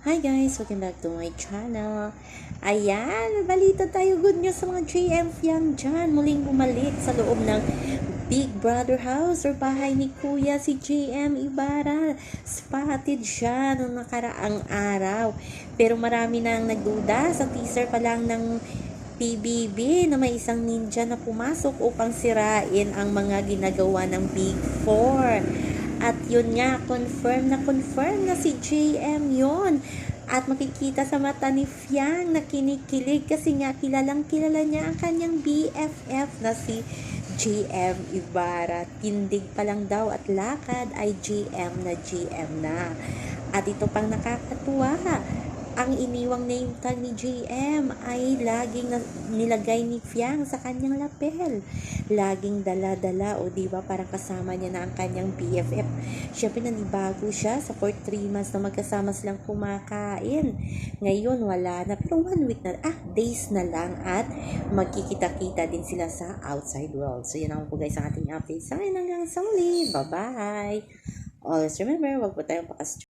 Hi guys! Welcome back to my channel. Ayan, balita tayo. Good news sa mga JM Fiang dyan. Muling bumalik sa loob ng Big Brother house or bahay ni Kuya si JM Ibarra. Spotted siya noong nakaraang araw. Pero marami nang nagduda sa teaser pa lang ng PBB na may isang ninja na pumasok upang sirain ang mga ginagawa ng Big Four. At yun nga, confirm na si JM yon. At makikita sa mata ni Fiang na kinikilig kasi nga kilala niya ang kanyang BFF na si JM Ibarra. Tindig pa lang daw at lakad ay GM na. At ito pang nakakatuwa, ang iniwang name tag ni JM ay laging nilagay ni Fiang sa kanyang lapel. Laging dala-dala o diba parang kasama niya na ang kanyang BFF. Siyempre nanibago siya sa for 3 months na magkasama silang kumakain. Ngayon wala na, pero 1 week na, days na lang at magkikita-kita din sila sa outside world. So yun ang po guys ang ating update sa ngayon hanggang sa muli. Bye-bye! Always remember, wag po tayong